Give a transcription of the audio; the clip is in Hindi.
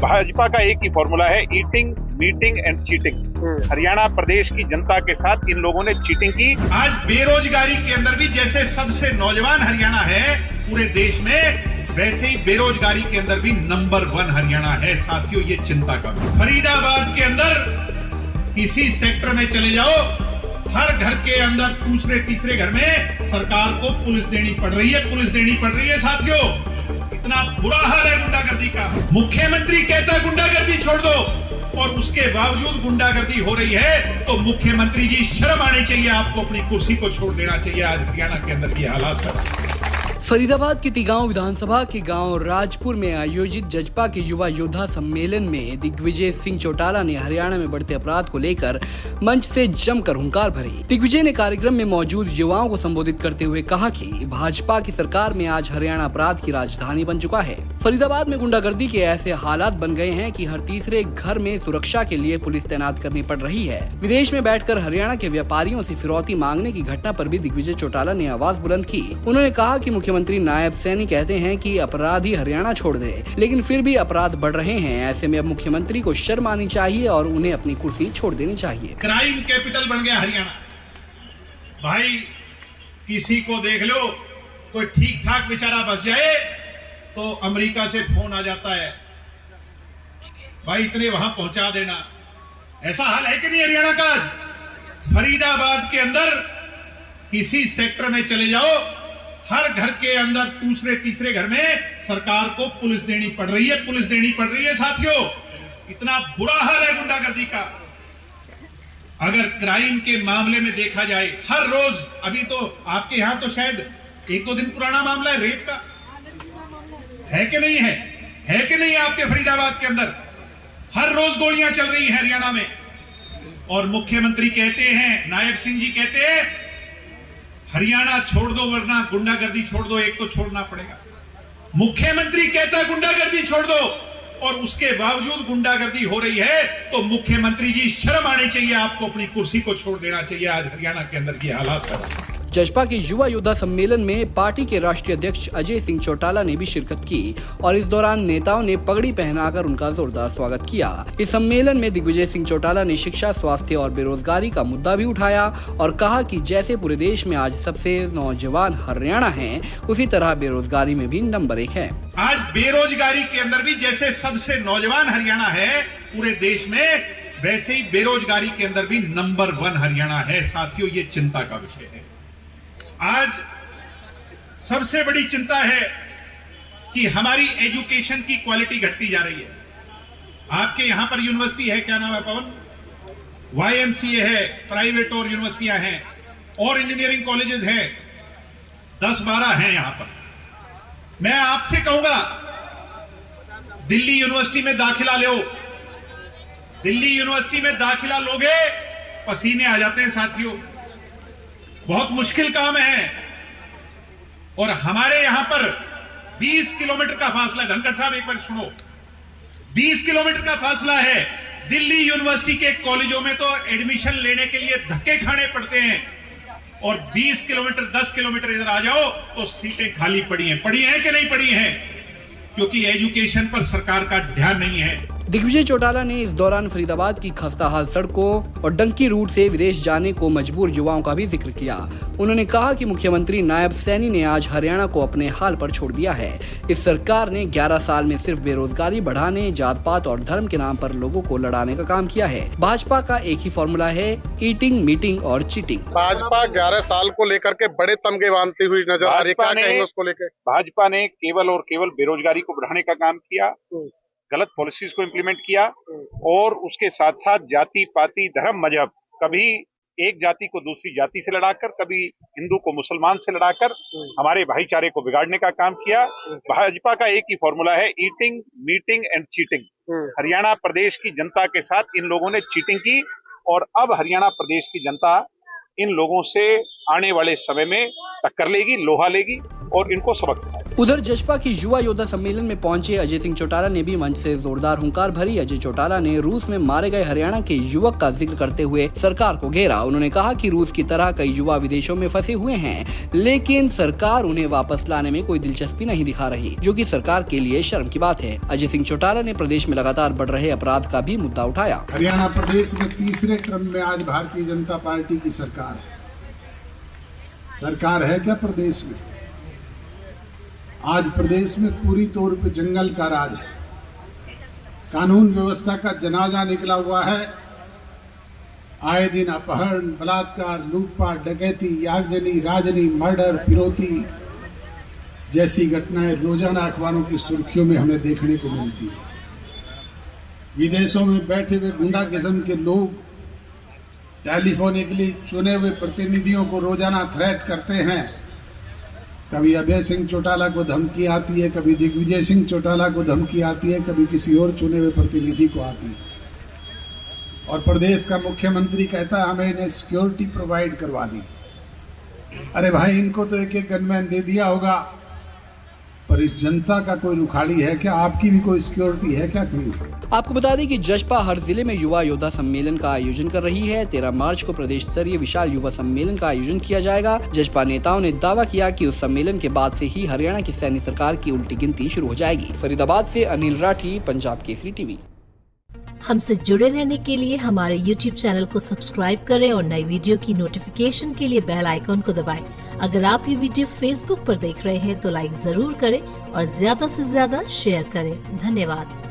भाजपा का एक ही फॉर्मूला है, eating, meeting and cheating. Haryana प्रदेश की जनता के साथ इन लोगों ने चीटिंग की। आज बेरोजगारी के अंदर भी जैसे सबसे नौजवान हरियाणा है पूरे देश में, वैसे ही बेरोजगारी के अंदर भी नंबर 1 हरियाणा है। साथियों, ये चिंता का विषय। फरीदाबाद के अंदर किसी सेक्टर में चले जाओ, हर घर के अंदर दूसरे तीसरे घर में सरकार को पुलिस देनी पड़ रही है। साथियों, इतना बुरा हाल है गुंडागर्दी का। मुख्यमंत्री कहता है गुंडागर्दी छोड़ दो, और उसके बावजूद गुंडागर्दी हो रही है। तो मुख्यमंत्री जी, शर्म आनी चाहिए आपको, अपनी कुर्सी को छोड़ देना चाहिए। आज हरियाणा के अंदर ये हालात है। फरीदाबाद के तिगांव विधानसभा के गांव राजपुर में आयोजित जजपा के युवा योद्धा सम्मेलन में दिग्विजय सिंह चौटाला ने हरियाणा में बढ़ते अपराध को लेकर मंच से जमकर हुंकार भरी। दिग्विजय ने कार्यक्रम में मौजूद युवाओं को संबोधित करते हुए कहा कि भाजपा की सरकार में आज हरियाणा अपराध की राजधानी बन चुका है। फरीदाबाद में गुंडागर्दी के ऐसे हालात बन गए हैं कि हर तीसरे घर में सुरक्षा के लिए पुलिस तैनात करनी पड़ रही है। विदेश में बैठकर हरियाणा के व्यापारियों से फिरौती मांगने की घटना पर भी दिग्विजय चौटाला ने आवाज बुलंद की। उन्होंने कहा कि मुख्यमंत्री नायब सैनी कहते हैं कि अपराधी हरियाणा छोड़ दे, लेकिन फिर भी अपराध बढ़ रहे हैं। ऐसे में अब मुख्यमंत्री को शर्म आनी चाहिए और उन्हें अपनी कुर्सी छोड़ देनी चाहिए। क्राइम कैपिटल बन गया हरियाणा। भाई, किसी को देख लो, कोई ठीक ठाक बेचारा बच जाए तो अमेरिका से फोन आ जाता है, भाई इतने वहां पहुंचा देना। ऐसा हाल है कि नहीं हरियाणा का? फरीदाबाद के अंदर किसी सेक्टर में चले जाओ, हर घर के अंदर दूसरे तीसरे घर में सरकार को पुलिस देनी पड़ रही है। साथियों, इतना बुरा हाल है गुंडागर्दी का। अगर क्राइम के मामले में देखा जाए, हर रोज, अभी तो आपके यहां तो शायद 1-2 दिन पुराना मामला है रेप का, है कि नहीं है आपके फरीदाबाद के अंदर? हर रोज गोलियां चल रही हैं हरियाणा में, और मुख्यमंत्री कहते हैं, नायब सिंह जी कहते हैं, हरियाणा छोड़ दो वरना गुंडागर्दी छोड़ दो, एक तो छोड़ना पड़ेगा। मुख्यमंत्री कहता है गुंडागर्दी छोड़ दो, और उसके बावजूद गुंडागर्दी हो रही है। तो मुख्यमंत्री जी, शर्म आनी चाहिए आपको, अपनी कुर्सी को छोड़ देना चाहिए। आज हरियाणा के अंदर ये हालात है। जजपा के युवा योद्धा सम्मेलन में पार्टी के राष्ट्रीय अध्यक्ष अजय सिंह चौटाला ने भी शिरकत की और इस दौरान नेताओं ने पगड़ी पहनाकर उनका जोरदार स्वागत किया। इस सम्मेलन में दिग्विजय सिंह चौटाला ने शिक्षा, स्वास्थ्य और बेरोजगारी का मुद्दा भी उठाया और कहा कि जैसे पूरे देश में आज सबसे नौजवान हरियाणा है, उसी तरह बेरोजगारी में भी नंबर 1 है। आज बेरोजगारी के अंदर भी जैसे सबसे नौजवान हरियाणा है पूरे देश में, वैसे ही बेरोजगारी के अंदर भी नंबर 1 हरियाणा है। साथियों, ये चिंता का विषय है। आज सबसे बड़ी चिंता है कि हमारी एजुकेशन की क्वालिटी घटती जा रही है। आपके यहां पर यूनिवर्सिटी है, क्या नाम है पवन? YMCA है, प्राइवेट और यूनिवर्सिटियां हैं, और इंजीनियरिंग कॉलेजेस हैं, 10-12 हैं यहां पर। मैं आपसे कहूंगा, दिल्ली यूनिवर्सिटी में दाखिला लो, दिल्ली यूनिवर्सिटी में दाखिला लोगे, पसीने आ जाते हैं साथियों, बहुत मुश्किल काम है। और हमारे यहां पर 20 किलोमीटर का फासला, धनखड़ साहब एक बार सुनो, 20 किलोमीटर का फासला है। दिल्ली यूनिवर्सिटी के कॉलेजों में तो एडमिशन लेने के लिए धक्के खाने पड़ते हैं, और 20 किलोमीटर 10 किलोमीटर इधर आ जाओ तो सीटें खाली पड़ी हैं कि नहीं पड़ी हैं? क्योंकि एजुकेशन पर सरकार का ध्यान नहीं है। दिग्विजय चौटाला ने इस दौरान फरीदाबाद की खस्ताहाल सड़कों और डंकी रूट से विदेश जाने को मजबूर युवाओं का भी जिक्र किया। उन्होंने कहा कि मुख्यमंत्री नायब सैनी ने आज हरियाणा को अपने हाल पर छोड़ दिया है। इस सरकार ने 11 साल में सिर्फ बेरोजगारी बढ़ाने, जात पात और धर्म के नाम पर लोगों को लड़ाने का काम किया है। भाजपा का एक ही फॉर्मूला है, ईटिंग, मीटिंग और चीटिंग। भाजपा 11 साल को लेकर के बड़े तमगे बांधती हुई नजर आ रही है, क्या कहेंगे उसको लेकर? भाजपा ने केवल और केवल बेरोजगारी को बढ़ाने का काम किया, गलत पॉलिसीज को इम्प्लीमेंट किया, और उसके साथ साथ जाति पाति धर्म मजहब, कभी एक जाति को दूसरी जाति से लड़ाकर, कभी हिंदू को मुसलमान से लड़ाकर हमारे भाईचारे को बिगाड़ने का काम किया। भाजपा का एक ही फॉर्मूला है, eating, meeting and cheating. Haryana प्रदेश की जनता के साथ इन लोगों ने चीटिंग की, और अब हरियाणा प्रदेश की जनता इन लोगों से आने वाले समय में टक्कर लेगी, लोहा लेगी। और इनको सबक सिखाए। उधर जजपा की युवा योद्धा सम्मेलन में पहुंचे अजय सिंह चौटाला ने भी मंच से जोरदार हुंकार भरी। अजय चौटाला ने रूस में मारे गए हरियाणा के युवक का जिक्र करते हुए सरकार को घेरा। उन्होंने कहा कि रूस की तरह कई युवा विदेशों में फंसे हुए हैं, लेकिन सरकार उन्हें वापस लाने में कोई दिलचस्पी नहीं दिखा रही, जो कि सरकार के लिए शर्म की बात है। अजय सिंह चौटाला ने प्रदेश में लगातार बढ़ रहे अपराध का भी मुद्दा उठाया। हरियाणा प्रदेश में तीसरे क्रम में आज भारतीय जनता पार्टी की सरकार है। सरकार है क्या प्रदेश में? आज प्रदेश में पूरी तौर पे जंगल का राज है। कानून व्यवस्था का जनाजा निकला हुआ है। आए दिन अपहरण, बलात्कार, लूटपाट, डकैती, आगजनी, राजनी, मर्डर, फिरौती जैसी घटनाएं रोजाना अखबारों की सुर्खियों में हमें देखने को मिलती है। विदेशों में बैठे हुए गुंडा किस्म के लोग टेलीफोनिकली चुने हुए प्रतिनिधियों को रोजाना थ्रेट करते हैं। कभी अभय सिंह चौटाला को धमकी आती है, कभी दिग्विजय सिंह चौटाला को धमकी आती है, कभी किसी और चुने हुए प्रतिनिधि को आती है। और प्रदेश का मुख्यमंत्री कहता है हमें इन्हें सिक्योरिटी प्रोवाइड करवा दी। अरे भाई, इनको तो एक एक गनमैन दे दिया होगा, पर इस जनता का कोई रुखाड़ी है क्या? आपकी भी कोई सिक्योरिटी है क्या? आपको बता दें कि जजपा हर जिले में युवा योद्धा सम्मेलन का आयोजन कर रही है। 13 मार्च को प्रदेश स्तरीय विशाल युवा सम्मेलन का आयोजन किया जाएगा। जजपा नेताओं ने दावा किया कि उस सम्मेलन के बाद से ही हरियाणा की सैन्य सरकार की उल्टी गिनती शुरू हो जाएगी। फरीदाबाद से अनिल राठी, पंजाब केसरी टीवी। हमसे जुड़े रहने के लिए हमारे YouTube चैनल को सब्सक्राइब करें और नई वीडियो की नोटिफिकेशन के लिए बेल आइकॉन को दबाएं। अगर आप ये वीडियो Facebook पर देख रहे हैं तो लाइक जरूर करें और ज्यादा से ज्यादा शेयर करें। धन्यवाद।